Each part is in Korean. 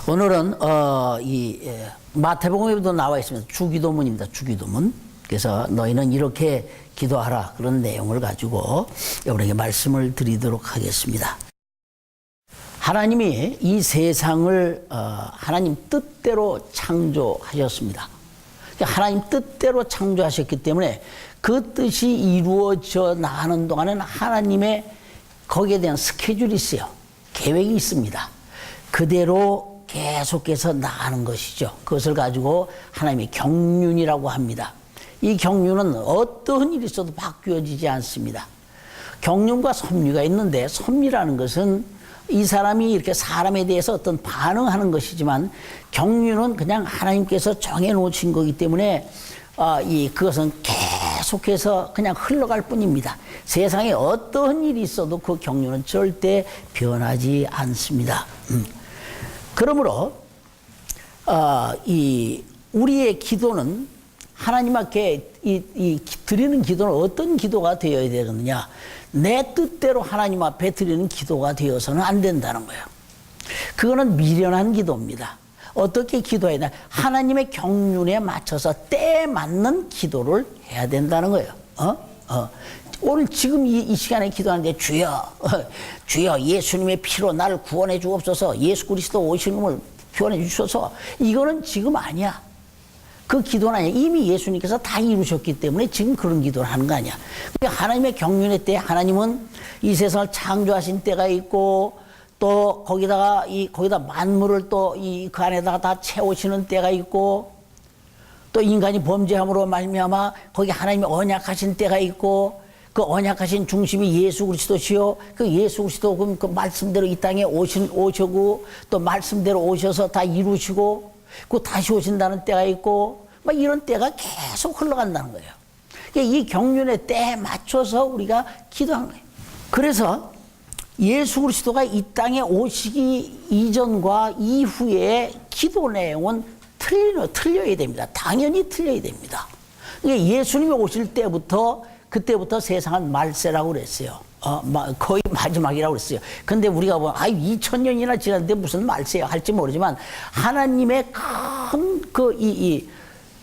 오늘은 마태복음에도 나와 있습니다. 주기도문입니다. 주기도문. 그래서 너희는 이렇게 기도하라, 그런 내용을 가지고 여러분에게 말씀을 드리도록 하겠습니다. 하나님이 이 세상을 하나님 뜻대로 창조하셨습니다. 하나님 뜻대로 창조하셨기 때문에 그 뜻이 이루어져 나가는 동안은 하나님의 거기에 대한 스케줄이 있어요. 계획이 있습니다. 그대로 계속해서 나가는 것이죠. 그것을 가지고 하나님의 경륜이라고 합니다. 이 경륜은 어떠한 일이 있어도 바뀌어지지 않습니다. 경륜과 섭리가 있는데, 섭리라는 것은 이 사람이 이렇게 사람에 대해서 어떤 반응하는 것이지만, 경륜은 그냥 하나님께서 정해놓으신 거기 때문에 그것은 계속해서 그냥 흘러갈 뿐입니다. 세상에 어떠한 일이 있어도 그 경륜은 절대 변하지 않습니다. 그러므로 우리의 기도는 하나님 앞에 드리는 기도는 어떤 기도가 되어야 되느냐? 내 뜻대로 하나님 앞에 드리는 기도가 되어서는 안 된다는 거예요. 그거는 미련한 기도입니다. 어떻게 기도해야 되나? 하나님의 경륜에 맞춰서 때에 맞는 기도를 해야 된다는 거예요. 오늘 지금 이 시간에 기도하는데 주여, 주여 예수님의 피로 나를 구원해 주옵소서, 예수 그리스도 오신 놈을 구원해 주셔서, 이거는 지금 아니야. 그 기도는 아니야. 이미 예수님께서 다 이루셨기 때문에 지금 그런 기도를 하는 거 아니야. 그러니까 하나님의 경륜의 때, 하나님은 이 세상을 창조하신 때가 있고, 또 거기다 만물을 또 그 안에다가 다 채우시는 때가 있고, 또 인간이 범죄함으로 말미암아 거기 하나님이 언약하신 때가 있고, 그 언약하신 중심이 예수 그리스도시요, 그 예수 그리스도 그 말씀대로 이 땅에 오시고, 또 말씀대로 오셔서 다 이루시고, 그 다시 오신다는 때가 있고, 막 이런 때가 계속 흘러간다는 거예요. 이 경륜의 때에 맞춰서 우리가 기도한 거예요. 그래서 예수 그리스도가 이 땅에 오시기 이전과 이후의 기도 내용은 틀려야 됩니다. 당연히 틀려야 됩니다. 예수님이 오실 때부터, 그때부터 세상은 말세라고 그랬어요. 거의 마지막이라고 그랬어요. 근데 우리가 보면 2000년이나 지났는데 무슨 말세야 할지 모르지만, 하나님의 큰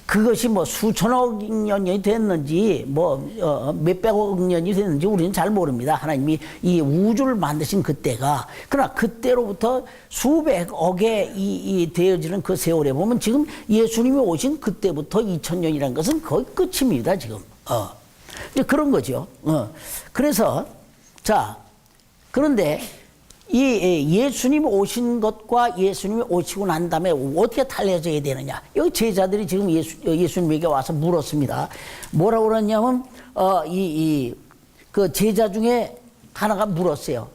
그것이 뭐 수천억 년이 됐는지 몇백억 년이 됐는지 우리는 잘 모릅니다. 하나님이 이 우주를 만드신 그때가. 그러나 그때로부터 수백억에 되어지는 그 세월에 보면 지금 예수님이 오신 그때부터 2000년이라는 것은 거의 끝입니다. 지금. 이제 그런 거죠. 그래서 그런데 이 예수님 오신 것과 예수님이 오시고 난 다음에 어떻게 달라져야 되느냐? 여기 제자들이 지금 예수님에게 와서 물었습니다. 뭐라고 그러냐면, 그 제자 중에 하나가 물었어요.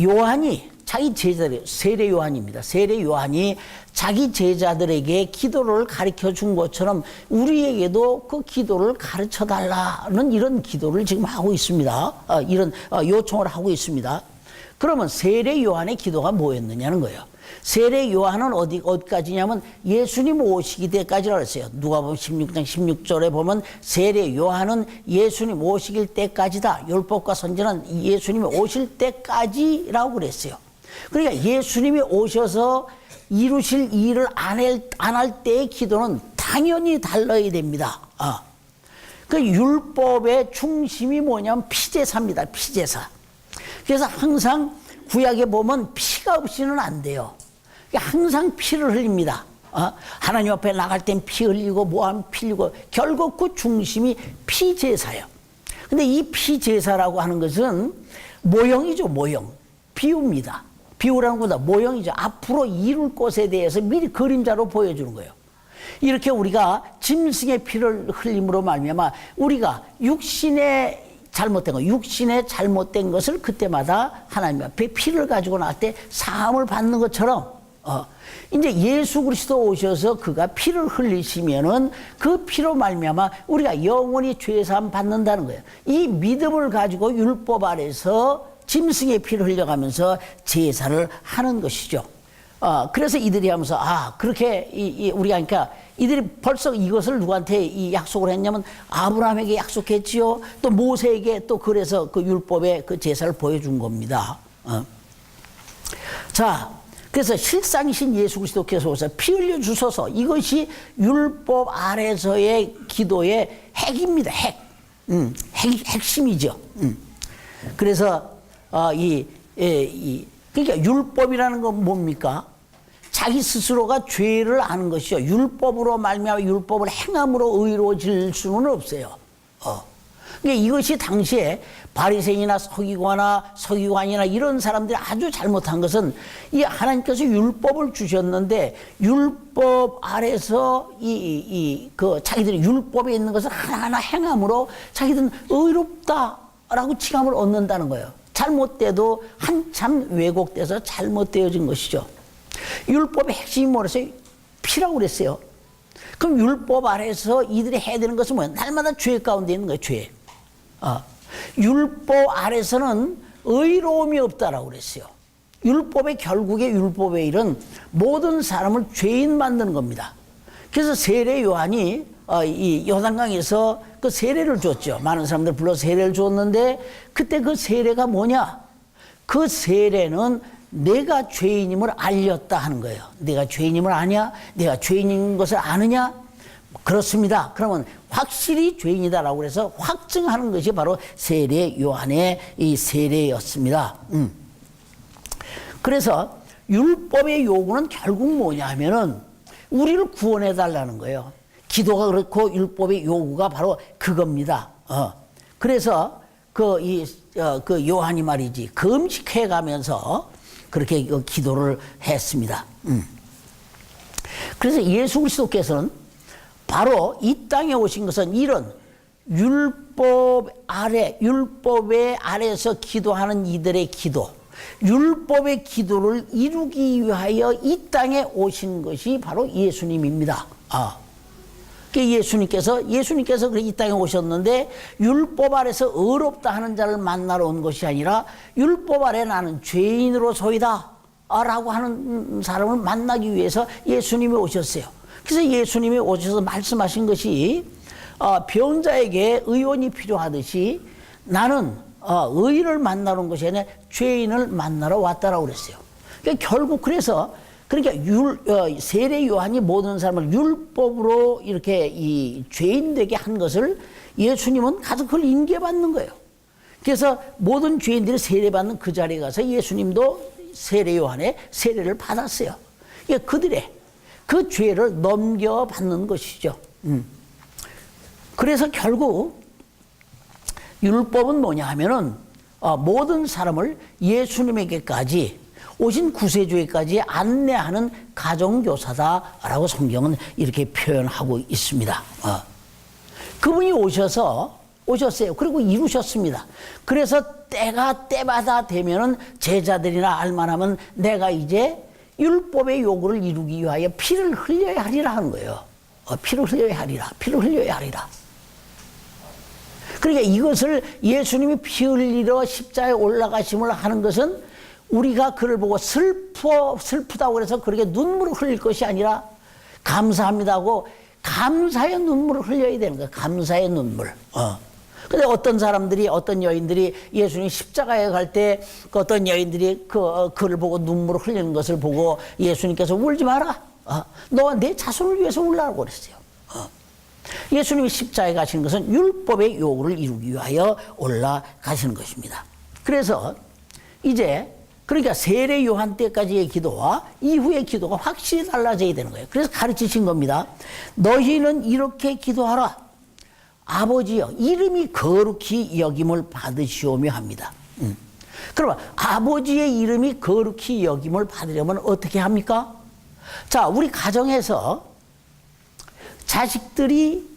요한이 자기 제자들, 세례 요한입니다. 세례 요한이 자기 제자들에게 기도를 가르쳐 준 것처럼 우리에게도 그 기도를 가르쳐 달라는 이런 기도를 지금 하고 있습니다. 이런 요청을 하고 있습니다. 그러면 세례 요한의 기도가 뭐였느냐는 거예요. 세례 요한은 어디까지냐면 예수님 오시기 때까지라고 했어요. 누가복음 16장 16절에 보면 세례 요한은 예수님 오시길 때까지다. 율법과 선지는 예수님이 오실 때까지라고 그랬어요. 그러니까 예수님이 오셔서 이루실 일을 안 할 때의 기도는 당연히 달라야 됩니다. 그 율법의 중심이 뭐냐면 피제사입니다. 피제사. 그래서 항상 구약에 보면 피가 없이는 안 돼요. 항상 피를 흘립니다. 하나님 앞에 나갈 땐 피 흘리고 뭐하면 피 흘리고, 결국 그 중심이 피제사예요. 근데 이 피제사라고 하는 것은 모형이죠. 모형. 비유입니다. 비유라는 것보다 모형이죠. 앞으로 이룰 것에 대해서 미리 그림자로 보여주는 거예요. 이렇게 우리가 짐승의 피를 흘림으로 말미암아 우리가 육신의 잘못된 것을 그때마다 하나님 앞에 피를 가지고 나갈 때 사함을 받는 것처럼, 이제 예수 그리스도 오셔서 그가 피를 흘리시면은 그 피로 말미암아 우리가 영원히 죄사함 받는다는 거예요. 이 믿음을 가지고 율법 아래서 짐승의 피를 흘려가면서 제사를 하는 것이죠. 그래서 이들이 하면서, 그렇게 우리가, 그러니까 이들이 벌써 이것을 누구한테 이 약속을 했냐면 아브라함에게 약속했지요. 또 모세에게 또 그래서 그 율법의 그 제사를 보여준 겁니다. 그래서 실상이신 예수 그리스도께서 오셔서 피 흘려 주소서, 이것이 율법 아래서의 기도의 핵입니다. 핵심이죠. 그래서 그러니까 율법이라는 건 뭡니까? 자기 스스로가 죄를 아는 것이죠. 율법으로 말미암아 율법을 행함으로 의로워질 수는 없어요. 그러니까 이것이 당시에 바리새인이나 서기관이나 이런 사람들이 아주 잘못한 것은, 이 하나님께서 율법을 주셨는데 율법 아래서 그 자기들이 율법에 있는 것을 하나하나 행함으로 자기들은 의롭다라고 칭함을 얻는다는 거예요. 잘못돼도 한참 왜곡돼서 잘못되어진 것이죠. 율법의 핵심이 뭐랬어요? 피라고 그랬어요. 그럼 율법 아래서 이들이 해야 되는 것은 뭐예요? 날마다 죄 가운데 있는 거예요. 죄. 율법 아래서는 의로움이 없다라고 그랬어요. 율법의 결국에 율법의 일은 모든 사람을 죄인 만드는 겁니다. 그래서 세례 요한이 이 요단강에서 그 세례를 줬죠. 많은 사람들 불러 세례를 줬는데, 그때 그 세례가 뭐냐? 그 세례는 내가 죄인임을 알렸다 하는 거예요. 내가 죄인임을 아냐? 내가 죄인인 것을 아느냐? 그렇습니다. 그러면 확실히 죄인이다라고 그래서 확증하는 것이 바로 세례 요한의 이 세례였습니다. 그래서 율법의 요구는 결국 뭐냐 하면은 우리를 구원해 달라는 거예요. 기도가 그렇고 율법의 요구가 바로 그겁니다. 그래서 그 요한이 말이지, 금식해 가면서 그렇게 기도를 했습니다. 그래서 예수 그리스도께서는 바로 이 땅에 오신 것은 이런 율법의 아래에서 기도하는 이들의 기도, 율법의 기도를 이루기 위하여 이 땅에 오신 것이 바로 예수님입니다. 예수님께서 이 땅에 오셨는데 율법 아래서 의롭다 하는 자를 만나러 온 것이 아니라 율법 아래 나는 죄인으로소이다 라고 하는 사람을 만나기 위해서 예수님이 오셨어요. 그래서 예수님이 오셔서 말씀하신 것이 병자에게 의원이 필요하듯이 나는 의인을 만나러 온 것이 아니라 죄인을 만나러 왔다라고 그랬어요. 그러니까 결국 그러니까 세례 요한이 모든 사람을 율법으로 이렇게 이 죄인 되게 한 것을 예수님은 가서 그걸 인계받는 거예요. 그래서 모든 죄인들이 세례받는 그 자리에 가서 예수님도 세례 요한의 세례를 받았어요. 그러니까 그들의 그 죄를 넘겨받는 것이죠. 그래서 결국 율법은 뭐냐 하면은 모든 사람을 예수님에게까지 오신 구세주에까지 안내하는 가정교사다라고 성경은 이렇게 표현하고 있습니다. 그분이 오셨어요. 그리고 이루셨습니다. 그래서 때마다 되면은 제자들이나 알만하면 내가 이제 율법의 요구를 이루기 위하여 피를 흘려야 하리라 하는 거예요. 피를 흘려야 하리라. 그러니까 이것을 예수님이 피 흘리러 십자가에 올라가심을 하는 것은 우리가 그를 보고 슬프다고 그래서 그렇게 눈물을 흘릴 것이 아니라 감사합니다고 감사의 눈물을 흘려야 되는 거예요. 감사의 눈물. 근데 어떤 여인들이 예수님 십자가에 갈 때 어떤 여인들이 그를 보고 눈물을 흘리는 것을 보고 예수님께서 울지 마라. 너와 내 자손을 위해서 울라고 그랬어요. 예수님이 십자가에 가시는 것은 율법의 요구를 이루기 위하여 올라가시는 것입니다. 그래서 이제 그러니까 세례 요한 때까지의 기도와 이후의 기도가 확실히 달라져야 되는 거예요. 그래서 가르치신 겁니다. 너희는 이렇게 기도하라. 아버지여, 이름이 거룩히 여김을 받으시오며 합니다. 그러면 아버지의 이름이 거룩히 여김을 받으려면 어떻게 합니까? 자, 우리 가정에서 자식들이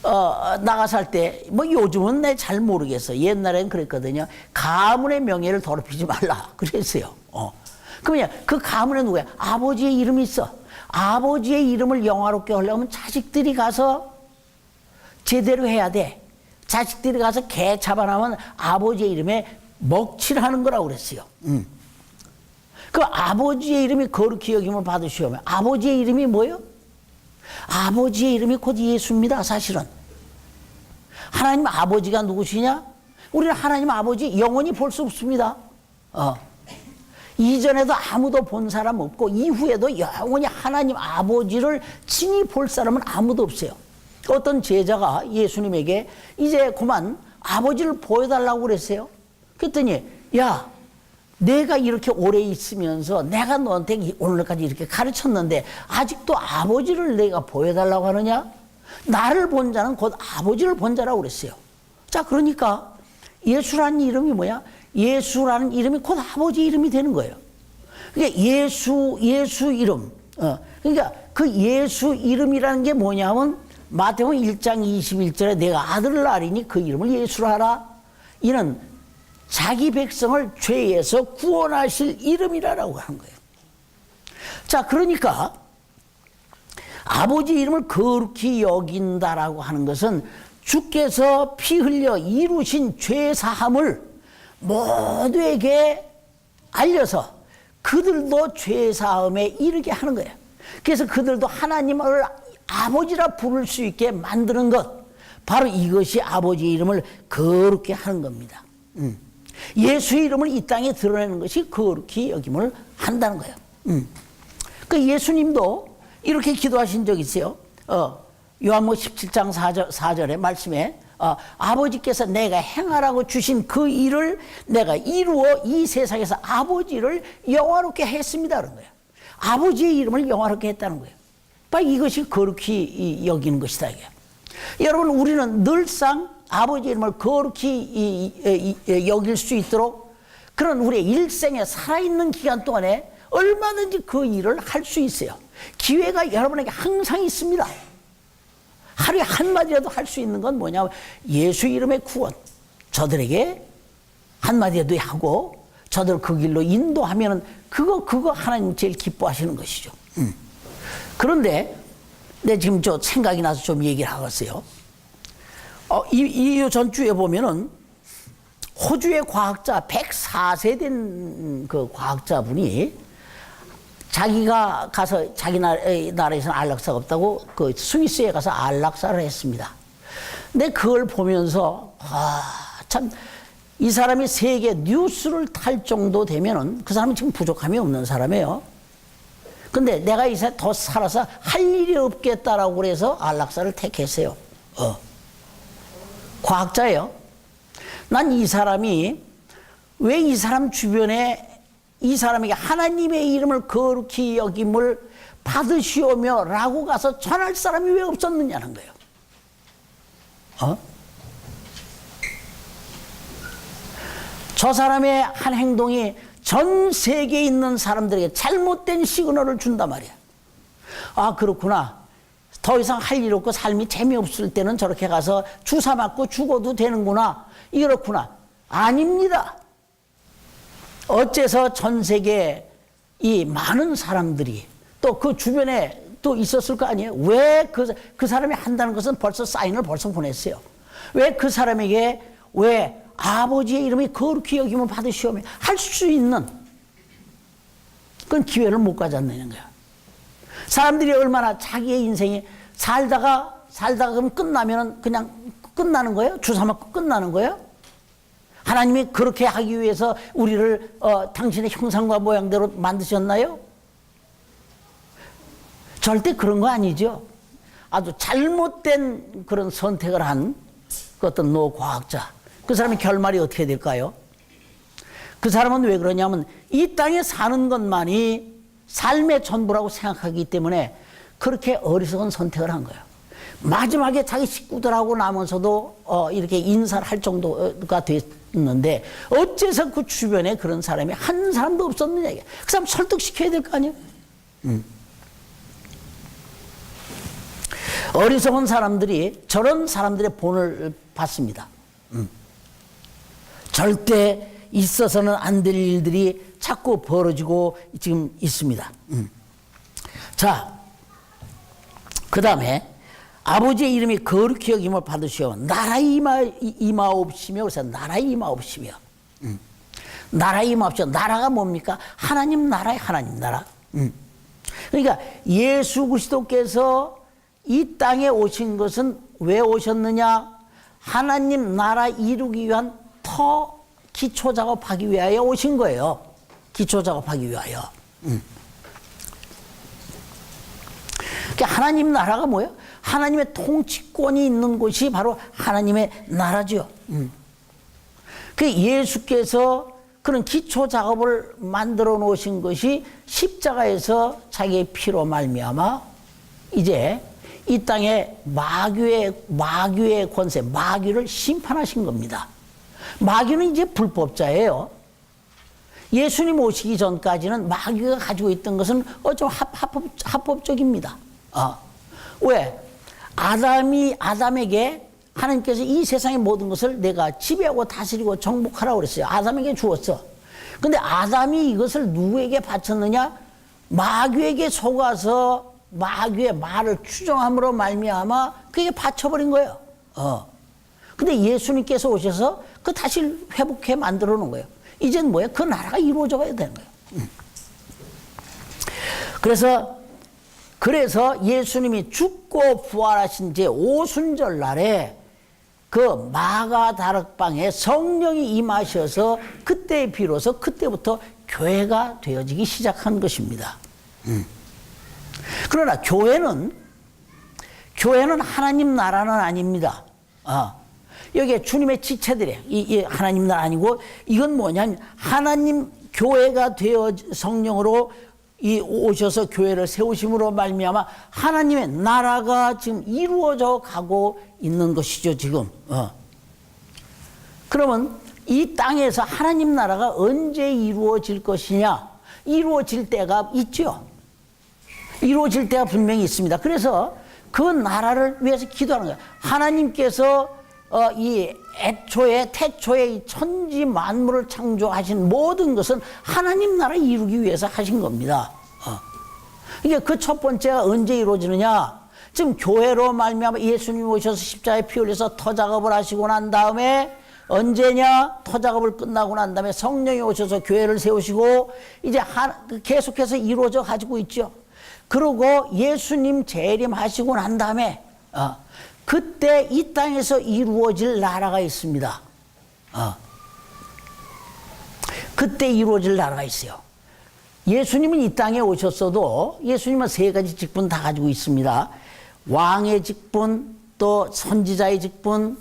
나가서 할 때, 요즘은 내 잘 모르겠어. 옛날엔 그랬거든요. 가문의 명예를 더럽히지 말라. 그랬어요. 그러면 그 가문에 누구야? 아버지의 이름이 있어. 아버지의 이름을 영화롭게 하려면 자식들이 가서 제대로 해야 돼. 자식들이 가서 개 잡아나면 아버지의 이름에 먹칠하는 거라고 그랬어요. 그 아버지의 이름이 거룩히 여김을 받으시오면 아버지의 이름이 뭐예요? 아버지의 이름이 곧 예수입니다. 사실은 하나님 아버지가 누구시냐? 우리는 하나님 아버지 영원히 볼 수 없습니다. 이전에도 아무도 본 사람 없고 이후에도 영원히 하나님 아버지를 친히 볼 사람은 아무도 없어요. 어떤 제자가 예수님에게 이제 그만 아버지를 보여달라고 그랬어요. 그랬더니 야, 내가 이렇게 오래 있으면서 내가 너한테 오늘까지 이렇게 가르쳤는데 아직도 아버지를 내가 보여달라고 하느냐? 나를 본 자는 곧 아버지를 본 자라고 그랬어요. 자, 그러니까 예수라는 이름이 뭐야? 예수라는 이름이 곧 아버지 이름이 되는 거예요. 그러니까 예수 이름. 그러니까 그 예수 이름이라는 게 뭐냐면 마태복음 1장 21절에 내가 아들을 낳으리니 그 이름을 예수라 하라. 이는 자기 백성을 죄에서 구원하실 이름이라고 하는 거예요. 자, 그러니까 아버지 이름을 거룩히 여긴다라고 하는 것은 주께서 피 흘려 이루신 죄 사함을 모두에게 알려서 그들도 죄 사함에 이르게 하는 거예요. 그래서 그들도 하나님을 아버지라 부를 수 있게 만드는 것, 바로 이것이 아버지 이름을 거룩히 하는 겁니다. 예수의 이름을 이 땅에 드러내는 것이 거룩히 여김을 한다는 거예요. 그 예수님도 이렇게 기도하신 적 있어요. 요한복음 17장 4절의 말씀에 아버지께서 내가 행하라고 주신 그 일을 내가 이루어 이 세상에서 아버지를 영화롭게 했습니다. 그런 거예요. 아버지의 이름을 영화롭게 했다는 거예요. 바로 이것이 거룩히 여기는 것이다. 이게. 여러분, 우리는 늘상 아버지 이름을 거룩히 여길 수 있도록 그런 우리의 일생에 살아있는 기간 동안에 얼마든지 그 일을 할 수 있어요. 기회가 여러분에게 항상 있습니다. 하루에 한마디라도 할 수 있는 건 뭐냐면 예수 이름의 구원. 저들에게 한마디라도 하고 저들 그 길로 인도하면은 그거 하나님 제일 기뻐하시는 것이죠. 그런데 내 지금 저 생각이 나서 좀 얘기를 하겠어요. 이 전주에 보면은 호주의 과학자 104세 된 그 과학자분이 자기가 가서 자기 나라에서는 안락사가 없다고 그 스위스에 가서 안락사를 했습니다. 근데 그걸 보면서 참 이 사람이 세계 뉴스를 탈 정도 되면은 그 사람은 지금 부족함이 없는 사람이에요. 근데 내가 이제 더 살아서 할 일이 없겠다라고 그래서 안락사를 택했어요. 과학자예요. 난 이 사람이 왜 이 사람 주변에 이 사람에게 하나님의 이름을 거룩히 여김을 받으시오며 라고 가서 전할 사람이 왜 없었느냐는 거예요. 저 사람의 한 행동이 전 세계에 있는 사람들에게 잘못된 시그널을 준단 말이야. 아, 그렇구나. 더 이상 할 일 없고 삶이 재미없을 때는 저렇게 가서 주사 맞고 죽어도 되는구나. 이렇구나. 아닙니다. 어째서 전 세계 이 많은 사람들이 또 그 주변에 또 있었을 거 아니에요? 왜 그 사람이 한다는 것은 벌써 사인을 벌써 보냈어요. 왜 그 사람에게 왜 아버지의 이름이 거룩히 여김을 받으시오며 할 수 있는 그런 기회를 못 가졌느냐는 거야. 사람들이 얼마나 자기의 인생이 살다가 그럼 끝나면은 그냥 끝나는 거예요? 주사 맞고 끝나는 거예요? 하나님이 그렇게 하기 위해서 우리를 당신의 형상과 모양대로 만드셨나요? 절대 그런 거 아니죠. 아주 잘못된 그런 선택을 한 그 어떤 노과학자. 그 사람의 결말이 어떻게 될까요? 그 사람은 왜 그러냐면 이 땅에 사는 것만이 삶의 전부라고 생각하기 때문에 그렇게 어리석은 선택을 한 거예요. 마지막에 자기 식구들하고 나면서도 이렇게 인사를 할 정도가 됐는데 어째서 그 주변에 그런 사람이 한 사람도 없었느냐. 그 사람 설득시켜야 될 거 아니에요. 어리석은 사람들이 저런 사람들의 본을 받습니다. 절대 있어서는 안 될 일들이 자꾸 벌어지고 지금 있습니다. 자, 그 다음에 아버지의 이름이 거룩히 여김을 받으시오. 나라 임하옵시며. 그래서 나라 임하옵시며. 나라 임하옵시며. 나라가 뭡니까? 하나님 나라의 하나님 나라. 그러니까 예수 그리스도께서 이 땅에 오신 것은 왜 오셨느냐? 하나님 나라 이루기 위한 터 기초 작업하기 위하여 오신 거예요. 기초 작업하기 위하여. 그러니까 하나님 나라가 뭐예요? 하나님의 통치권이 있는 곳이 바로 하나님의 나라죠. 그 예수께서 그런 기초 작업을 만들어 놓으신 것이 십자가에서 자기의 피로 말미암아 이제 이 땅에 마귀의 권세, 마귀를 심판하신 겁니다. 마귀는 이제 불법자예요. 예수님 오시기 전까지는 마귀가 가지고 있던 것은 좀 합법적입니다. 왜? 아담에게 하나님께서 이 세상의 모든 것을 내가 지배하고 다스리고 정복하라고 그랬어요. 아담에게 주었어. 근데 아담이 이것을 누구에게 바쳤느냐? 마귀에게 속아서 마귀의 말을 추종함으로 말미암아 그게 바쳐버린 거예요. 근데 예수님께서 오셔서 그 다시 회복해 만들어 놓은 거예요. 이젠 뭐예요? 그 나라가 이루어져 가야 되는 거예요. 그래서 예수님이 죽고 부활하신 제 오순절 날에 그 마가다락방에 성령이 임하셔서 그때 비로소 그때부터 교회가 되어지기 시작한 것입니다. 그러나 교회는 하나님 나라는 아닙니다. 여기에 주님의 지체들이에요. 이 하나님 나라 아니고 이건 뭐냐면 하나님 교회가 되어 성령으로 오셔서 교회를 세우심으로 말미암아 하나님의 나라가 지금 이루어져 가고 있는 것이죠, 지금. 그러면 이 땅에서 하나님 나라가 언제 이루어질 것이냐? 이루어질 때가 있죠. 이루어질 때가 분명히 있습니다. 그래서 그 나라를 위해서 기도하는 거예요. 하나님께서 태초에 이 천지 만물을 창조하신 모든 것은 하나님 나라 이루기 위해서 하신 겁니다. 이게 그 첫 번째가 언제 이루어지느냐? 지금 교회로 말미암아 예수님 오셔서 십자가에 피 흘려서 터 작업을 하시고 난 다음에 언제냐? 터 작업을 끝나고 난 다음에 성령이 오셔서 교회를 세우시고 이제 계속해서 이루어져 가지고 있죠. 그리고 예수님 재림하시고 난 다음에 그때 이 땅에서 이루어질 나라가 있습니다. 그때 이루어질 나라가 있어요. 예수님은 이 땅에 오셨어도 예수님은 세 가지 직분 다 가지고 있습니다. 왕의 직분, 또 선지자의 직분,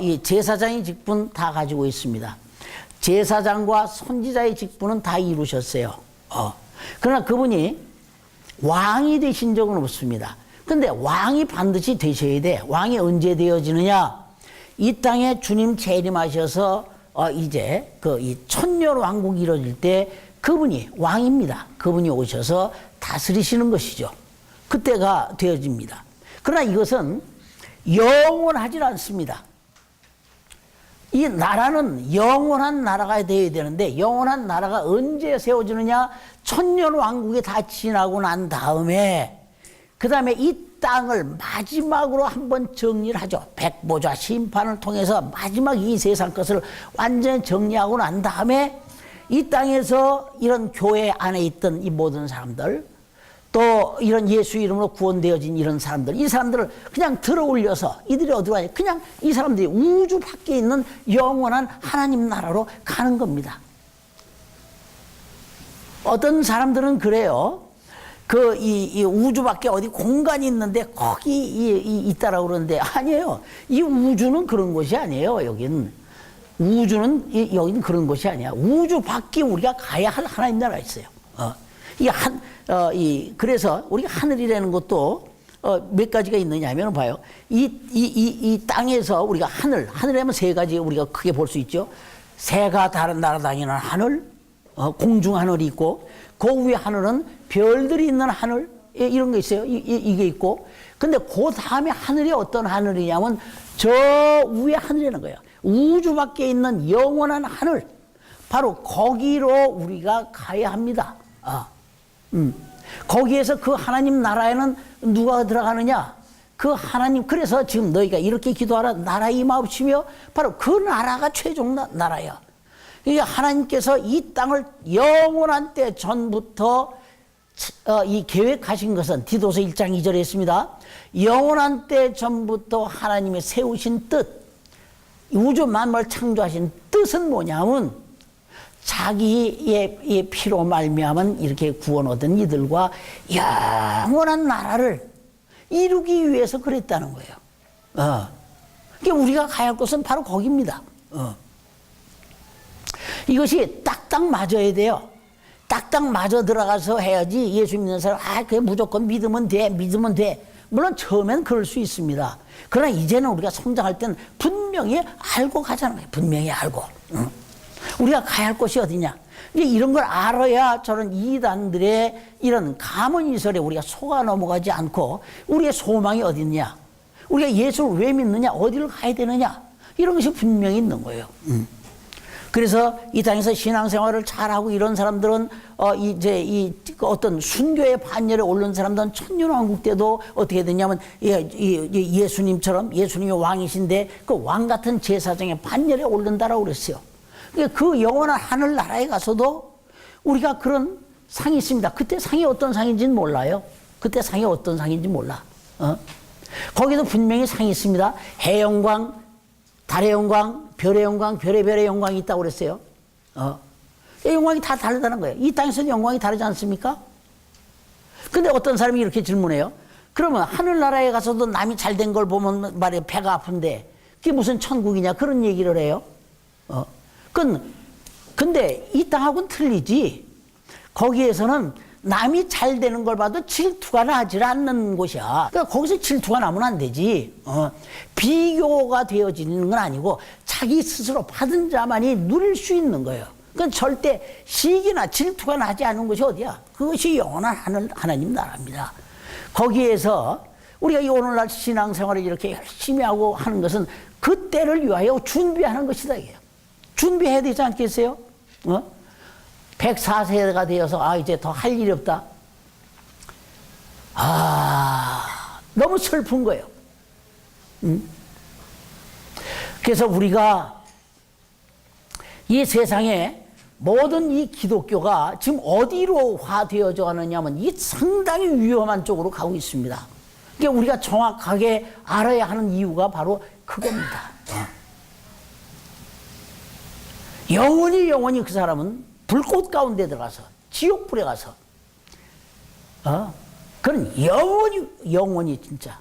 이 제사장의 직분 다 가지고 있습니다. 제사장과 선지자의 직분은 다 이루셨어요. 그러나 그분이 왕이 되신 적은 없습니다. 근데 왕이 반드시 되셔야 돼. 왕이 언제 되어지느냐? 이 땅에 주님 재림하셔서 이제 이 천년 왕국이 이루어질 때 그분이 왕입니다. 그분이 오셔서 다스리시는 것이죠. 그때가 되어집니다. 그러나 이것은 영원하지 않습니다. 이 나라는 영원한 나라가 되어야 되는데 영원한 나라가 언제 세워지느냐? 천년 왕국이 다 지나고 난 다음에 그 다음에 이 땅을 마지막으로 한번 정리를 하죠. 백보자 심판을 통해서 마지막 이 세상 것을 완전히 정리하고 난 다음에 이 땅에서 이런 교회 안에 있던 이 모든 사람들, 또 이런 예수 이름으로 구원되어진 이런 사람들, 이 사람들을 그냥 들어 올려서 이들이 어디로 가냐? 그냥 이 사람들이 우주 밖에 있는 영원한 하나님 나라로 가는 겁니다. 어떤 사람들은 그래요. 이 우주 밖에 어디 공간이 있는데 거기 있다라고 그러는데 아니에요. 이 우주는 그런 곳이 아니에요. 여기는 그런 곳이 아니야. 우주 밖에 우리가 가야 할 하나님 나라가 있어요. 그래서 우리가 하늘이라는 것도 몇 가지가 있느냐면 봐요. 이 땅에서 우리가 하늘이라면 세 가지 우리가 크게 볼 수 있죠. 새가 다른 날아다니는 하늘, 공중 하늘이 있고, 그 위에 하늘은 별들이 있는 하늘, 이런 거 있어요. 이게 있고. 근데 그 다음에 하늘이 어떤 하늘이냐면 저 위에 하늘이라는 거예요. 우주 밖에 있는 영원한 하늘, 바로 거기로 우리가 가야 합니다. 거기에서 그 하나님 나라에는 누가 들어가느냐? 그 하나님, 그래서 지금 너희가 이렇게 기도하라. 나라 임하옵시며, 바로 그 나라가 최종 나라야. 그러니까 하나님께서 이 땅을 영원한 때 전부터 이 계획하신 것은 디도서 1장 2절에 있습니다. 영원한 때 전부터 하나님이 세우신 뜻, 우주 만물을 창조하신 뜻은 뭐냐면 자기의 피로 말미암은 이렇게 구원 얻은 이들과 영원한 나라를 이루기 위해서 그랬다는 거예요. 그러니까 우리가 가야 할 곳은 바로 거기입니다. 이것이 딱딱 맞아야 돼요. 딱딱 맞아 들어가서 해야지. 예수 믿는 사람, 그게 무조건 믿으면 돼, 믿으면 돼. 물론 처음엔 그럴 수 있습니다. 그러나 이제는 우리가 성장할 때는 분명히 알고 가자는 거예요. 분명히 알고. 우리가 가야 할 곳이 어디냐. 이제 이런 걸 알아야 저런 이단들의 이런 가문이설에 우리가 속아 넘어가지 않고 우리의 소망이 어디 있냐. 우리가 예수를 왜 믿느냐. 어디를 가야 되느냐. 이런 것이 분명히 있는 거예요. 그래서 이 땅에서 신앙생활을 잘하고 이런 사람들은 이제 어떤 순교의 반열에 오른 사람들은 천년왕국 때도 어떻게 되냐면 예수님처럼 예수님이 왕이신데 그 왕 같은 제사장의 반열에 오른다라고 그랬어요. 그 영원한 하늘나라에 가서도 우리가 그런 상이 있습니다. 그때 상이 어떤 상인지는 몰라요. 그때 상이 어떤 상인지 몰라. 거기도 분명히 상이 있습니다. 해 영광, 달의 영광, 별의 영광, 별의 영광이 있다고 그랬어요. 영광이 다 다르다는 거예요. 이 땅에서는 영광이 다르지 않습니까? 근데 어떤 사람이 이렇게 질문해요. 그러면 하늘나라에 가서도 남이 잘된 걸 보면 말이야 배가 아픈데 그게 무슨 천국이냐 그런 얘기를 해요. 근데 이 땅하고는 틀리지. 거기에서는 남이 잘 되는 걸 봐도 질투가 나질 않는 곳이야. 그러니까 거기서 질투가 나면 안 되지. 비교가 되어지는 건 아니고 자기 스스로 받은 자만이 누릴 수 있는 거예요. 그건 절대 시기나 질투가 나지 않은 곳이 어디야? 그것이 영원한 하나님 나라입니다. 거기에서 우리가 오늘날 신앙생활을 이렇게 열심히 하고 하는 것은 그때를 위하여 준비하는 것이다. 이게요. 준비해야 되지 않겠어요? 104세가 되어서 이제 더 할 일이 없다. 너무 슬픈 거예요. 그래서 우리가 이 세상에 모든 이 기독교가 지금 어디로 화되어져 가느냐면 이 상당히 위험한 쪽으로 가고 있습니다. 그러니까 우리가 정확하게 알아야 하는 이유가 바로 그겁니다. 영원히 그 사람은 불꽃 가운데 들어가서 지옥불에 가서 그런 영원히 진짜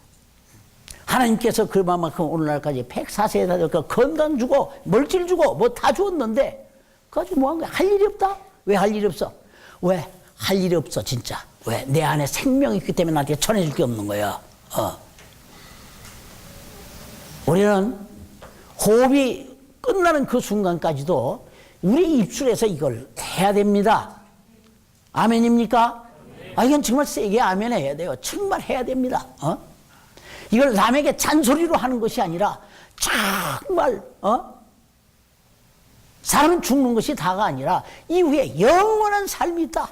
하나님께서 그만큼 오늘날까지 104세에 다 건강 주고 물질 주고 뭐 다 주었는데 그가지고 뭐 한 거야? 할 일이 없다? 왜 할 일이 없어? 왜? 할 일이 없어 진짜. 왜? 내 안에 생명이 있기 때문에 나한테 전해줄 게 없는 거야. 우리는 호흡이 끝나는 그 순간까지도 우리 입술에서 이걸 해야 됩니다. 아멘입니까? 이건 정말 세게 아멘 해야 돼요. 정말 해야 됩니다. 이걸 남에게 잔소리로 하는 것이 아니라 정말 사람은 죽는 것이 다가 아니라 이후에 영원한 삶이 있다.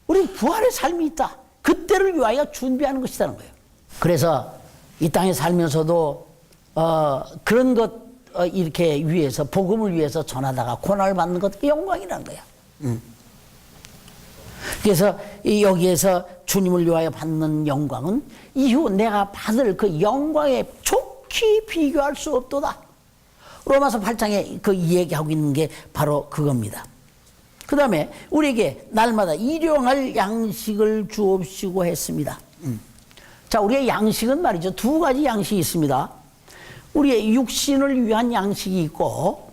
우리 부활의 삶이 있다. 그때를 위하여 준비하는 것이라는 거예요. 그래서 이 땅에 살면서도 그런 것 이렇게 위해서 복음을 위해서 전하다가 고난을 받는 것 영광이라는 거야. 그래서 여기에서 주님을 위하여 받는 영광은 이후 내가 받을 그 영광에 좋게 비교할 수 없도다. 로마서 8장에 그 얘기하고 있는 게 바로 그겁니다. 그 다음에 우리에게 날마다 일용할 양식을 주옵시고 했습니다. 자, 우리의 양식은 말이죠. 두 가지 양식이 있습니다. 우리의 육신을 위한 양식이 있고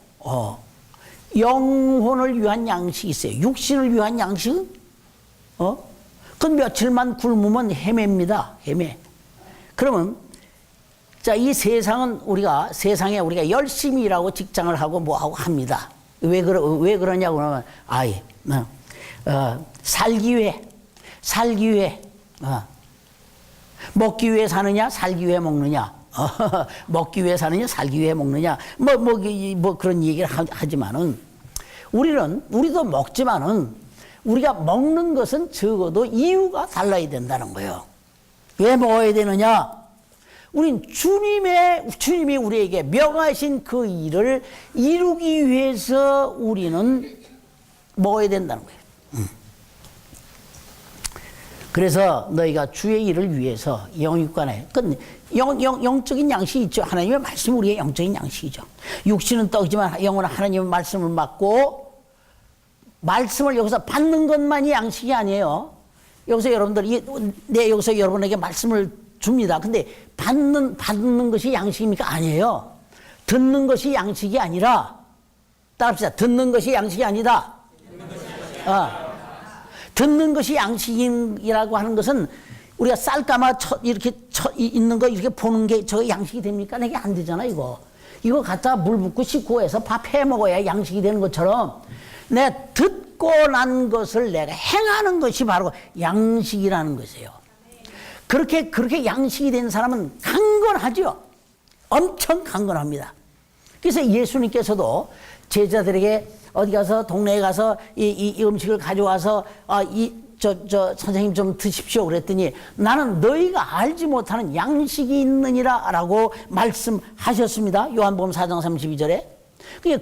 영혼을 위한 양식이 있어요. 육신을 위한 양식은 그건 며칠만 굶으면 헤매입니다. 헤매. 그러면 자, 이 세상은 세상에 우리가 열심히 일하고 직장을 하고 뭐하고 합니다. 왜 그러냐고 그러면 살기 위해 먹기 위해 사느냐 살기 위해 먹느냐 먹기 위해 사느냐 살기 위해 먹느냐 뭐 그런 얘기를 하지만은 우리도 먹지만은 우리가 먹는 것은 적어도 이유가 달라야 된다는 거예요. 왜 먹어야 되느냐? 우린 주님이 우리에게 명하신 그 일을 이루기 위해서 우리는 먹어야 된다는 거예요. 그래서 너희가 주의 일을 위해서 영육간에 영적인 양식이 있죠. 하나님의 말씀이 우리의 영적인 양식이죠. 육신은 떡이지만 영혼은 하나님의 말씀을 받고 말씀을 여기서 받는 것만이 양식이 아니에요. 여기서 여러분들이, 여기서 여러분에게 말씀을 줍니다. 근데 받는 것이 양식입니까? 아니에요. 듣는 것이 양식이 아니라, 따라합시다. 듣는 것이 양식이 아니다. 듣는 것이 양식이라고 하는 것은 우리가 쌀가마 이렇게 있는 거 이렇게 보는 게 저 양식이 됩니까? 이게 안 되잖아, 이거. 이거 갖다 물 붓고 씻고 해서 밥 해 먹어야 양식이 되는 것처럼 내 듣고 난 것을 내가 행하는 것이 바로 양식이라는 것이에요. 그렇게 양식이 된 사람은 강건하죠. 엄청 강건합니다. 그래서 예수님께서도 제자들에게 어디 가서 동네에 가서 이 음식을 가져와서 선생님 좀 드십시오 그랬더니 나는 너희가 알지 못하는 양식이 있느니라 라고 말씀하셨습니다. 요한복음 4장 32절에.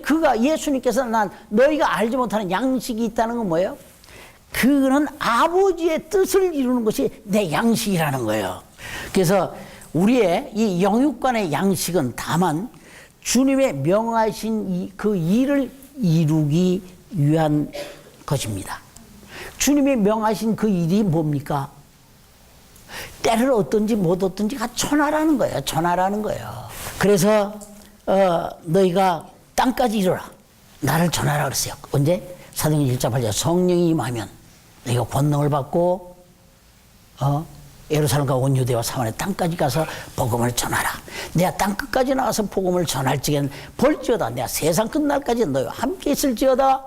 그가 예수님께서 난 너희가 알지 못하는 양식이 있다는 건 뭐예요? 그는 아버지의 뜻을 이루는 것이 내 양식이라는 거예요. 그래서 우리의 이 영육간의 양식은 다만 주님의 명하신 그 일을 이루기 위한 것입니다. 주님이 명하신 그 일이 뭡니까? 때를 얻든지 못 얻든지가 전하라는 거예요. 전하라는 거예요. 그래서 너희가 땅까지 이르라. 나를 전하라 그랬어요. 언제? 사도행전 1장 8절 성령이 임하면 너희가 권능을 받고 예루살렘과 온 유대와 사마리아 땅까지 가서 복음을 전하라. 내가 땅 끝까지 나가서 복음을 전할지는 볼지어다. 내가 세상 끝날까지 너희와 함께 있을지어다.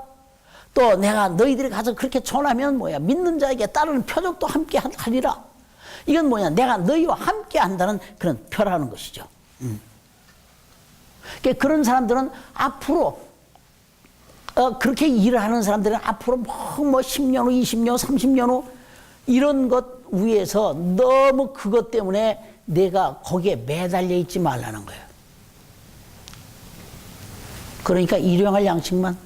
또 내가 너희들이 가서 그렇게 전하면 뭐야? 믿는 자에게 따르는 표적도 함께 하리라. 이건 뭐냐? 내가 너희와 함께 한다는 그런 표라는 것이죠. 그러니까 그런 사람들은 앞으로 그렇게 일을 하는 사람들은 앞으로 뭐 10년 후, 20년 후, 30년 후 이런 것 위해서 너무 그것 때문에 내가 거기에 매달려 있지 말라는 거예요. 그러니까 일용할 양식만.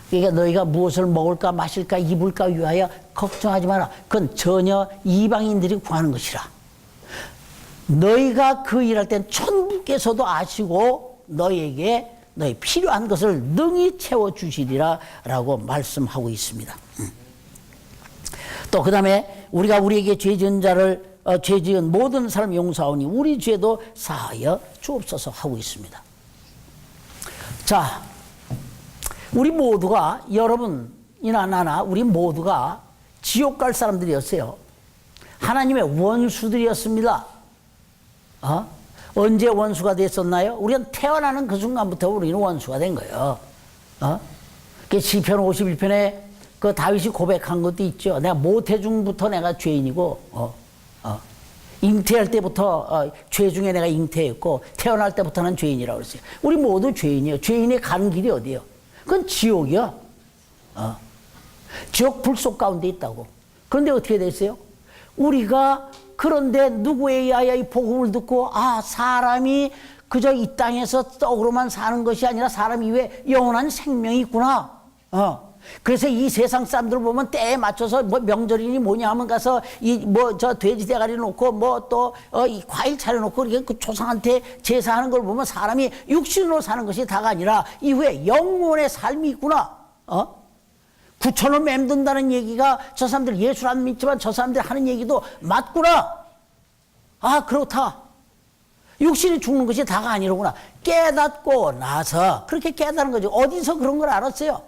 그러니까 너희가 무엇을 먹을까 마실까 입을까 위하여 걱정하지 마라. 그건 전혀 이방인들이 구하는 것이라. 너희가 그 일할 땐 천부께서도 아시고 너희에게 너희 필요한 것을 능히 채워주시리라 라고 말씀하고 있습니다. 또 그 다음에 우리가 우리에게 죄 지은 모든 사람 용서하오니 우리 죄도 사하여 주옵소서 하고 있습니다. 자, 우리 모두가, 여러분이나 나나 우리 모두가 지옥 갈 사람들이었어요. 하나님의 원수들이었습니다. 언제 원수가 됐었나요? 우리는 태어나는 그 순간부터 우리는 원수가 된 거예요. 시편 51편에 그 다윗이 고백한 것도 있죠. 내가 모태중부터 내가 죄인이고, 잉태할 때부터 죄 중에 내가 잉태했고, 태어날 때부터는 죄인이라고 그랬어요. 우리 모두 죄인이에요. 죄인이 가는 길이 어디예요? 그건 지옥이야. 지옥 불속 가운데 있다고. 그런데 어떻게 됐어요? 우리가 그런데 누구에 의하여 이 복음을 듣고 사람이 그저 이 땅에서 떡으로만 사는 것이 아니라 사람 이외에 영원한 생명이 있구나. 그래서 이 세상 사람들 보면 때에 맞춰서 뭐 명절이니 뭐냐 하면 가서 저 돼지 대가리 놓고 이 과일 차려놓고 이렇게 그 조상한테 제사하는 걸 보면 사람이 육신으로 사는 것이 다가 아니라 이후에 영혼의 삶이 있구나. 9,000원 맴돈다는 얘기가 저 사람들 예수를 안 믿지만 저 사람들 하는 얘기도 맞구나. 그렇다. 육신이 죽는 것이 다가 아니로구나. 깨닫고 나서 그렇게 깨닫는 거죠. 어디서 그런 걸 알았어요?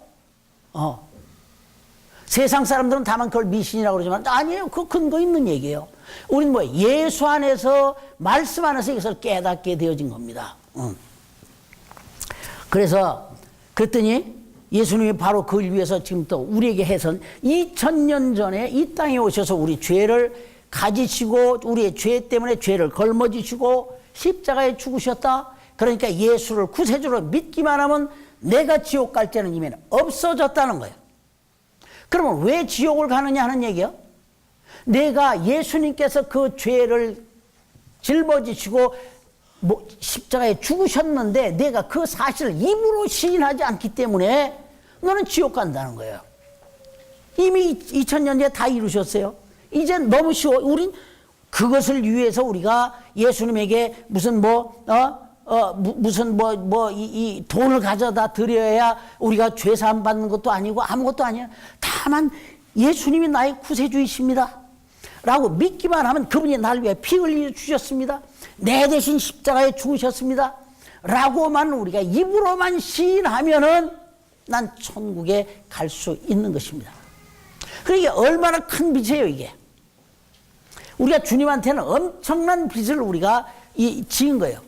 세상 사람들은 다만 그걸 미신이라고 그러지만 아니에요. 그 근거 있는 얘기예요. 우리는 뭐 예수 안에서 말씀 안에서 이것을 깨닫게 되어진 겁니다. 그랬더니 예수님이 바로 그걸 위해서 지금 또 우리에게 해선 2000년 전에 이 땅에 오셔서 우리 죄를 가지시고 우리의 죄 때문에 죄를 걸머지시고 십자가에 죽으셨다. 그러니까 예수를 구세주로 믿기만 하면 내가 지옥 갈 때는 이미 없어졌다는 거예요. 그러면 왜 지옥을 가느냐 하는 얘기요? 내가 예수님께서 그 죄를 짊어지시고 십자가에 죽으셨는데 내가 그 사실을 입으로 시인하지 않기 때문에 너는 지옥 간다는 거예요. 이미 2000년 전에 다 이루셨어요. 이제 너무 쉬워. 우린 그것을 위해서 우리가 예수님에게 무슨 무슨 이 돈을 가져다 드려야 우리가 죄사함 받는 것도 아니고 아무것도 아니야. 다만 예수님이 나의 구세주이십니다 라고 믿기만 하면 그분이 나를 위해 피 흘려 주셨습니다. 내 대신 십자가에 죽으셨습니다 라고만 우리가 입으로만 시인하면은 난 천국에 갈 수 있는 것입니다. 그러니까 얼마나 큰 빚이에요 이게. 우리가 주님한테는 엄청난 빚을 우리가 지은 거예요.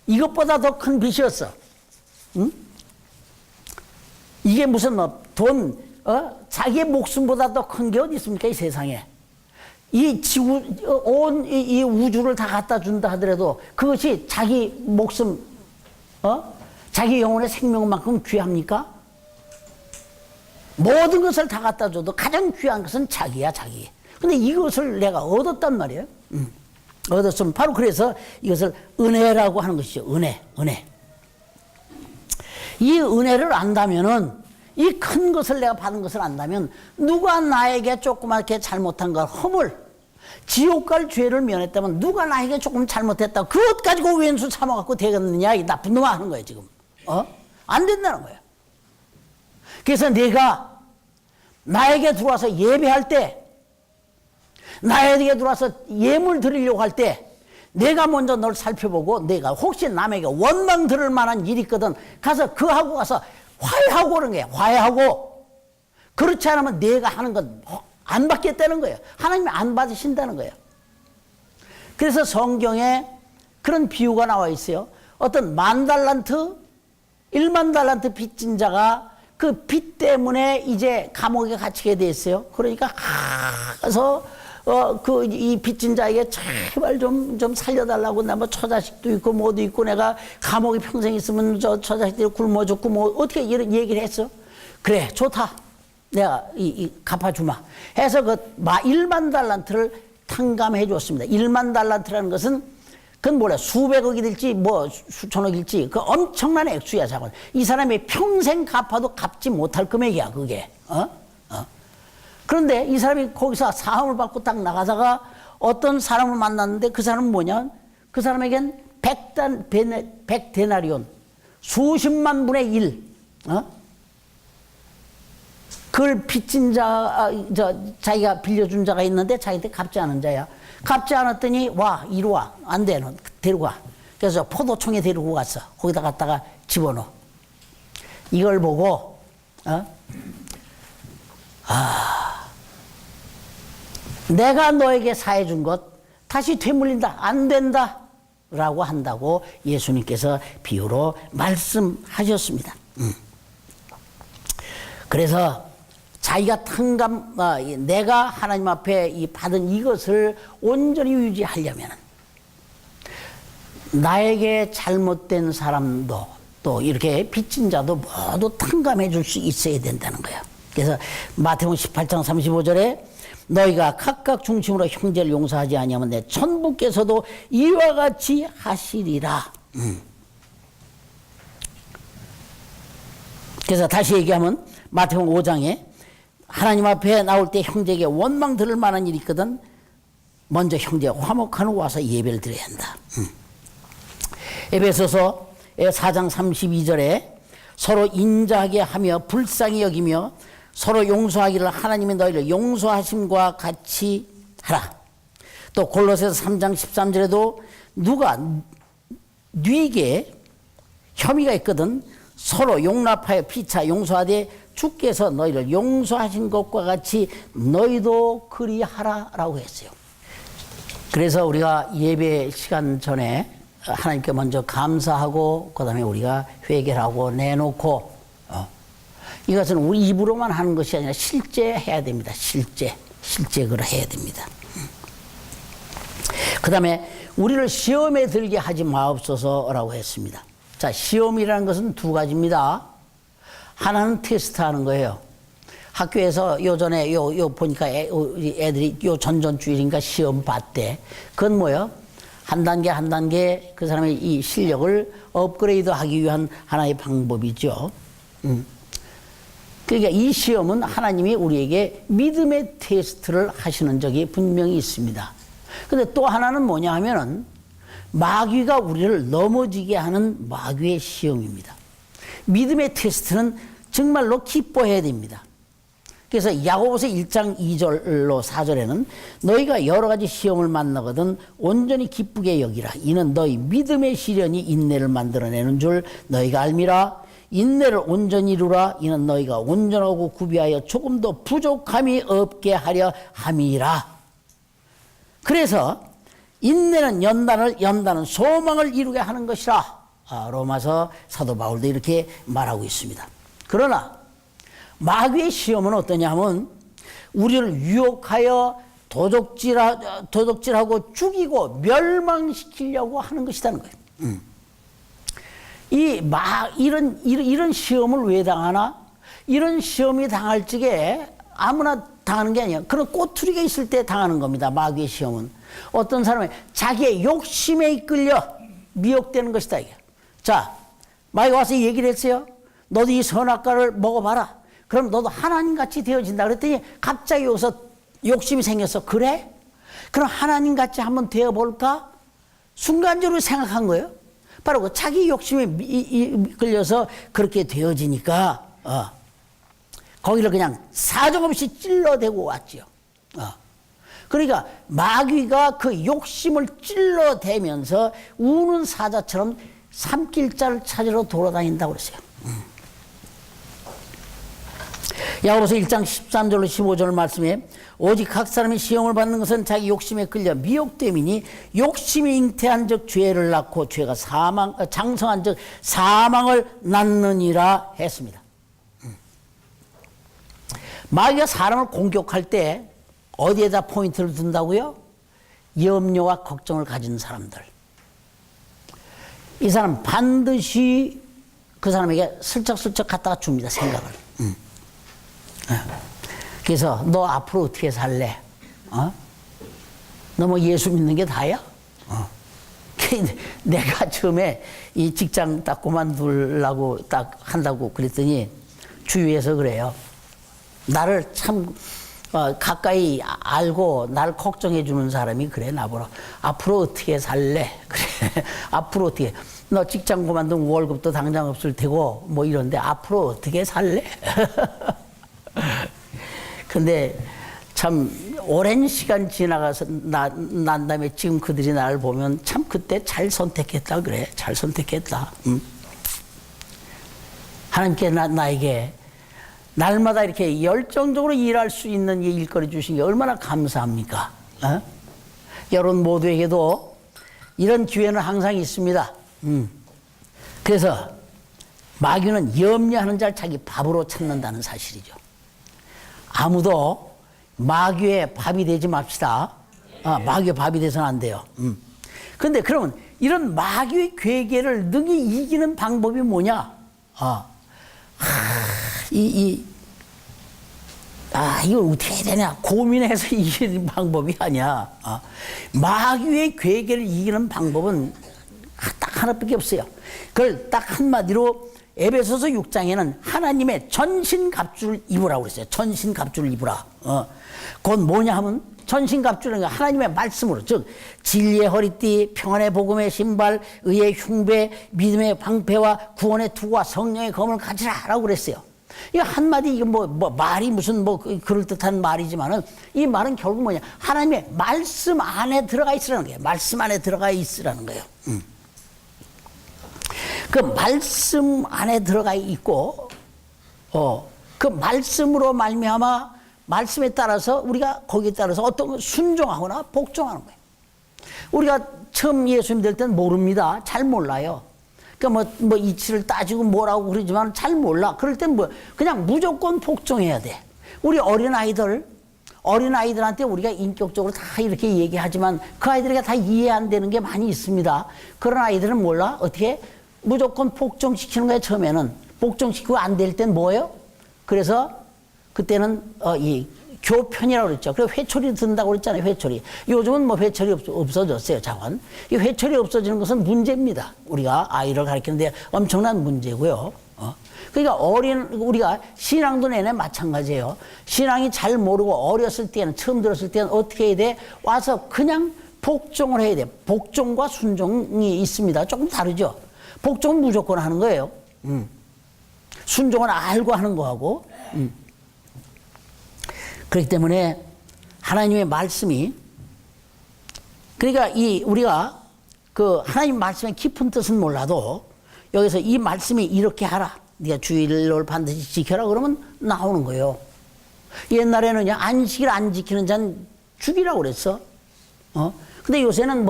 이것보다 더 큰 빚이었어. 응? 이게 무슨 돈, 자기의 목숨보다 더 큰 게 어디 있습니까 이 세상에. 이 지구, 이 우주를 다 갖다 준다 하더라도 그것이 자기 목숨, 자기 영혼의 생명만큼 귀합니까? 모든 것을 다 갖다 줘도 가장 귀한 것은 자기야, 자기. 근데 이것을 내가 얻었단 말이에요. 얻었으면 바로 그래서 이것을 은혜라고 하는 것이죠. 은혜. 이 은혜를 안다면은, 이 큰 것을 내가 받은 것을 안다면 누가 나에게 조그맣게 잘못한 걸 허물, 지옥 갈 죄를 면했다면 누가 나에게 조금 잘못했다 그것 가지고 왼수 참아갖고 되겠느냐 이 나쁜 놈아 하는 거예요 지금. 안 된다는 거예요. 그래서 내가 나에게 들어와서 예배할 때, 나에게 들어와서 예물 드리려고 할 때 내가 먼저 널 살펴보고 내가 혹시 남에게 원망 들을 만한 일이 있거든 가서 그하고 가서 화해하고 그런 거야. 화해하고. 그렇지 않으면 내가 하는 건 안 받겠다는 거예요. 하나님이 안 받으신다는 거예요. 그래서 성경에 그런 비유가 나와 있어요. 어떤 10,000달란트, 10,000달란트 빚진 자가 그 빚 때문에 이제 감옥에 갇히게 됐어요. 그러니까 가서 이 빚진 자에게 제발 좀 살려달라고, 나 뭐 처자식도 있고 뭐도 있고 내가 감옥에 평생 있으면 저 처자식들이 굶어 죽고 뭐 어떻게 이런 얘기를 했어. 그래 좋다. 내가 갚아주마 해서 그 10,000달란트를 탕감해 줬습니다. 10,000달란트라는 것은 그건 뭐래 수백억이 될지 뭐 수천억일지 그 엄청난 액수야. 자꾸 이 사람이 평생 갚아도 갚지 못할 금액이야 그게. 그런데 이 사람이 거기서 사함을 받고 딱 나가다가 어떤 사람을 만났는데 그 사람은 뭐냐, 그 사람에겐 100데나리온 수십만 분의 1 그걸 빚진 자기가 빌려준 자가 있는데 자기한테 갚지 않은 자야. 갚지 않았더니 와 이리 와, 안 돼, 너 데리고 와. 그래서 포도청에 데리고 갔어. 거기다 갖다가 집어넣어. 이걸 보고 내가 너에게 사해준 것 다시 되물린다, 안 된다 라고 한다고 예수님께서 비유로 말씀하셨습니다. 그래서 자기가 내가 하나님 앞에 받은 이것을 온전히 유지하려면 나에게 잘못된 사람도 또 이렇게 빚진 자도 모두 탕감해 줄 수 있어야 된다는 거예요. 그래서 마태복음 18장 35절에 너희가 각각 중심으로 형제를 용서하지 아니하면 내 천부께서도 이와 같이 하시리라. 그래서 다시 얘기하면 마태복음 5장에 하나님 앞에 나올 때 형제에게 원망 들을 만한 일이 있거든 먼저 형제 화목한 후 와서 예배를 드려야 한다. 에베소서 4장 32절에 서로 인자하게 하며 불쌍히 여기며 서로 용서하기를 하나님이 너희를 용서하심과 같이 하라. 또 골로새서 3장 13절에도 누가 네게 혐의가 있거든 서로 용납하여 피차 용서하되 주께서 너희를 용서하신 것과 같이 너희도 그리하라 라고 했어요. 그래서 우리가 예배 시간 전에 하나님께 먼저 감사하고 그 다음에 우리가 회개하고 내놓고 이것은 우리 입으로만 하는 것이 아니라 실제 해야 됩니다. 실제 그걸 해야 됩니다. 그 다음에 우리를 시험에 들게 하지 마옵소서라고 했습니다. 자, 시험이라는 것은 두 가지입니다. 하나는 테스트하는 거예요. 학교에서 요전에 보니까 애들이 전전주일인가 시험 봤대. 그건 뭐예요? 한 단계 그 사람의 이 실력을 업그레이드 하기 위한 하나의 방법이죠. 그러니까 이 시험은 하나님이 우리에게 믿음의 테스트를 하시는 적이 분명히 있습니다. 근데 또 하나는 뭐냐 하면은 마귀가 우리를 넘어지게 하는 마귀의 시험입니다. 믿음의 테스트는 정말로 기뻐해야 됩니다. 그래서 야고보서 1장 2절로 4절에는 너희가 여러 가지 시험을 만나거든 온전히 기쁘게 여기라. 이는 너희 믿음의 시련이 인내를 만들어내는 줄 너희가 알미라. 인내를 온전히 이루라. 이는 너희가 온전하고 구비하여 조금도 부족함이 없게 하려 함이라. 그래서 인내는 연단은 소망을 이루게 하는 것이라. 로마서 사도 바울도 이렇게 말하고 있습니다. 그러나 마귀의 시험은 어떠냐 하면 우리를 유혹하여 도적질하고 죽이고 멸망시키려고 하는 것이라는 거예요. 이런 시험을 왜 당하나? 이런 시험이 당할 적에 아무나 당하는 게 아니에요. 그런 꼬투리가 있을 때 당하는 겁니다. 마귀의 시험은. 어떤 사람은 자기의 욕심에 이끌려 미혹되는 것이다. 이게. 자, 마귀가 와서 얘기를 했어요. 너도 이 선악과를 먹어봐라. 그럼 너도 하나님같이 되어진다. 그랬더니 갑자기 여기서 욕심이 생겼어. 그래? 그럼 하나님같이 한번 되어볼까? 순간적으로 생각한 거예요. 바로 그 자기 욕심에 이끌려서 그렇게 되어지니까 거기를 그냥 사정없이 찔러대고 왔지요. 그러니까 마귀가 그 욕심을 찔러대면서 우는 사자처럼 삼킬자를 찾으러 돌아다닌다고 그랬어요. 야고보서 1장 13절로 15절 말씀에 오직 각 사람이 시험을 받는 것은 자기 욕심에 끌려 미혹됨이니 욕심이 잉태한 즉 죄를 낳고 죄가 장성한 즉 사망을 낳느니라 했습니다. 마귀가 사람을 공격할 때 어디에다 포인트를 둔다고요? 염려와 걱정을 가진 사람들. 이 사람 반드시 그 사람에게 슬쩍슬쩍 갖다가 줍니다. 생각을. 그래서 너 앞으로 어떻게 살래? 너 뭐 예수 믿는 게 다야? 내가 처음에 이 직장 딱 그만두려고 딱 한다고 그랬더니 주위에서 그래요. 나를 참 가까이 알고 날 걱정해 주는 사람이 그래. 나보러 앞으로 어떻게 살래? 그래. 앞으로 어떻게? 너 직장 그만두면 월급도 당장 없을 테고 뭐 이런데 앞으로 어떻게 살래? 근데 참 오랜 시간 지나가서 난 다음에 지금 그들이 나를 보면 참 그때 잘 선택했다 그래. 잘 선택했다. 하나님께 나에게 날마다 이렇게 열정적으로 일할 수 있는 이 일거리 주신 게 얼마나 감사합니까? 여러분 모두에게도 이런 기회는 항상 있습니다. 그래서 마귀는 염려하는 자를 자기 밥으로 찾는다는 사실이죠. 아무도 마귀의 밥이 되지 맙시다. 마귀의 밥이 돼서는 안 돼요. 그런데 그러면 이런 마귀의 괴계를 능히 이기는 방법이 뭐냐? 이걸 어떻게 해야 되냐? 고민해서 이기는 방법이 아니야. 마귀의 괴계를 이기는 방법은 딱 하나밖에 없어요. 그걸 딱 한마디로 에베소서 6장에는 하나님의 전신갑주를 입으라고 그랬어요. 전신갑주를 입으라. 그건 뭐냐 하면 전신갑주는 하나님의 말씀으로, 즉 진리의 허리띠, 평안의 복음의 신발, 의의 흉배, 믿음의 방패와 구원의 투구와 성령의 검을 가지라라고 그랬어요. 이 한마디 이거 뭐 말이 무슨 뭐 그럴듯한 말이지만은 이 말은 결국 뭐냐? 하나님의 말씀 안에 들어가 있으라는 거예요. 말씀 안에 들어가 있으라는 거예요. 그 말씀 안에 들어가 있고, 그 말씀으로 말미암아 말씀에 따라서 우리가 거기에 따라서 어떤 순종하거나 복종하는 거예요. 우리가 처음 예수 믿을 때는 모릅니다. 잘 몰라요. 그러니까 뭐 이치를 따지고 뭐라고 그러지만 잘 몰라. 그럴 땐 그냥 무조건 복종해야 돼. 우리 어린아이들한테 우리가 인격적으로 다 이렇게 얘기하지만 그 아이들에게 다 이해 안 되는 게 많이 있습니다. 그런 아이들은 몰라. 어떻게? 무조건 복종시키는 거예요. 처음에는. 복종시키고 안 될 땐 뭐예요? 그래서 그때는 이 교편이라고 그랬죠. 그래서 회초리 든다고 그랬잖아요. 회초리. 요즘은 뭐 회초리 없어졌어요. 자원. 이 회초리 없어지는 것은 문제입니다. 우리가 아이를 가르치는데 엄청난 문제고요. 그러니까 우리가 신앙도 내내 마찬가지예요. 신앙이 잘 모르고 어렸을 때는, 처음 들었을 때는 어떻게 해야 돼? 와서 그냥 복종을 해야 돼. 복종과 순종이 있습니다. 조금 다르죠. 복종은 무조건 하는 거예요. 순종은 알고 하는 거하고. 그렇기 때문에 하나님의 말씀이, 그러니까 우리가 그 하나님 말씀의 깊은 뜻은 몰라도 여기서 이 말씀이 이렇게 하라, 네가 주일을 반드시 지켜라 그러면 나오는 거예요. 옛날에는 안식일 안 지키는 자는 죽이라고 그랬어. 근데 요새는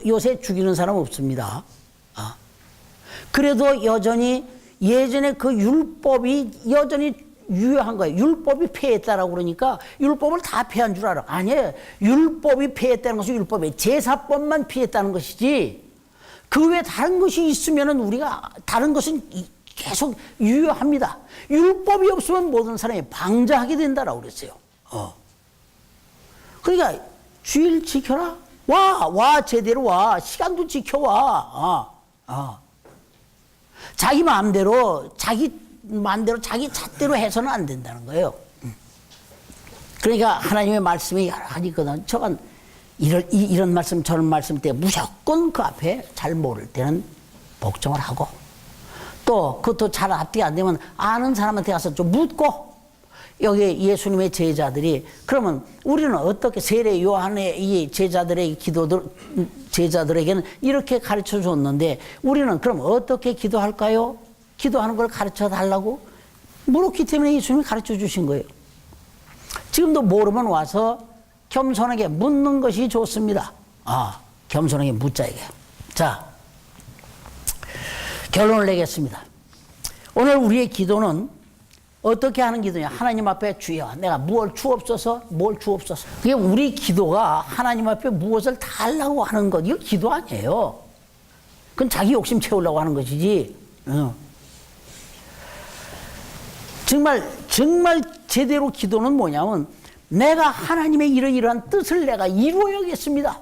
요새 죽이는 사람 없습니다. 그래도 여전히 예전에 그 율법이 여전히 유효한 거예요. 율법이 폐했다라고 그러니까 율법을 다 폐한 줄 알아. 아니에요. 율법이 폐했다는 것은 율법이 제사법만 폐했다는 것이지, 그 외에 다른 것이 있으면은 우리가 다른 것은 계속 유효합니다. 율법이 없으면 모든 사람이 방자하게 된다라고 그랬어요. 그러니까 주일 지켜라. 와 제대로 와. 시간도 지켜와. 자기 마음대로 자기 잣대로 해서는 안 된다는 거예요. 그러니까 하나님의 말씀이 여러 가지 있거든. 저건 이런 말씀 저런 말씀 때 무조건 그 앞에 잘 모를 때는 복종을 하고, 또 그것도 잘 앞뒤가 안 되면 아는 사람한테 가서 좀 묻고, 여기 예수님의 제자들이 그러면 우리는 어떻게, 세례 요한의 이 제자들에게는 이렇게 가르쳐 줬는데 우리는 그럼 어떻게 기도할까요? 기도하는 걸 가르쳐 달라고 물었기 때문에 예수님이 가르쳐 주신 거예요. 지금도 모르면 와서 겸손하게 묻는 것이 좋습니다. 겸손하게 묻자 이게. 자, 결론을 내겠습니다. 오늘 우리의 기도는 어떻게 하는 기도냐? 하나님 앞에 주여 내가 뭘 주옵소서, 뭘 주옵소서. 그게 우리 기도가 하나님 앞에 무엇을 달라고 하는 것, 이거 기도 아니에요. 그건 자기 욕심 채우려고 하는 것이지. 정말 제대로 기도는 뭐냐면, 내가 하나님의 이러이러한 뜻을 내가 이루어야겠습니다.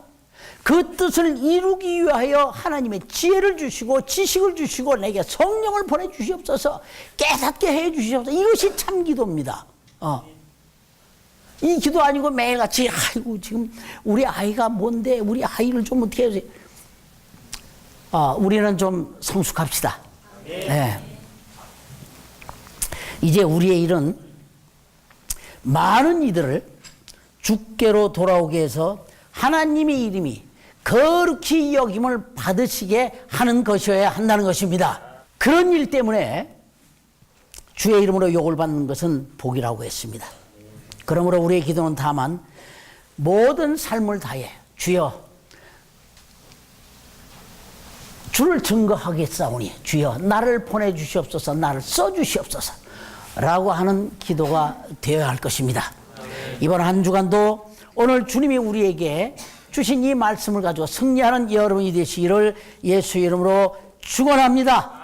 그 뜻을 이루기 위하여 하나님의 지혜를 주시고 지식을 주시고 내게 성령을 보내주시옵소서, 깨닫게 해주시옵소서. 이것이 참 기도입니다. 이 기도 아니고 매일같이 아이고 지금 우리 아이가 뭔데 우리 아이를 좀 어떻게 해야지. 우리는 좀 성숙합시다. 네. 이제 우리의 일은 많은 이들을 주께로 돌아오게 해서 하나님의 이름이 거룩히 여김을 받으시게 하는 것이어야 한다는 것입니다. 그런 일 때문에 주의 이름으로 욕을 받는 것은 복이라고 했습니다. 그러므로 우리의 기도는 다만 모든 삶을 다해 주여 주를 증거하겠사오니 주여 나를 보내주시옵소서, 나를 써주시옵소서 라고 하는 기도가 되어야 할 것입니다. 이번 한 주간도 오늘 주님이 우리에게 주신 이 말씀을 가지고 승리하는 여러분이 되시기를 예수 이름으로 축원합니다.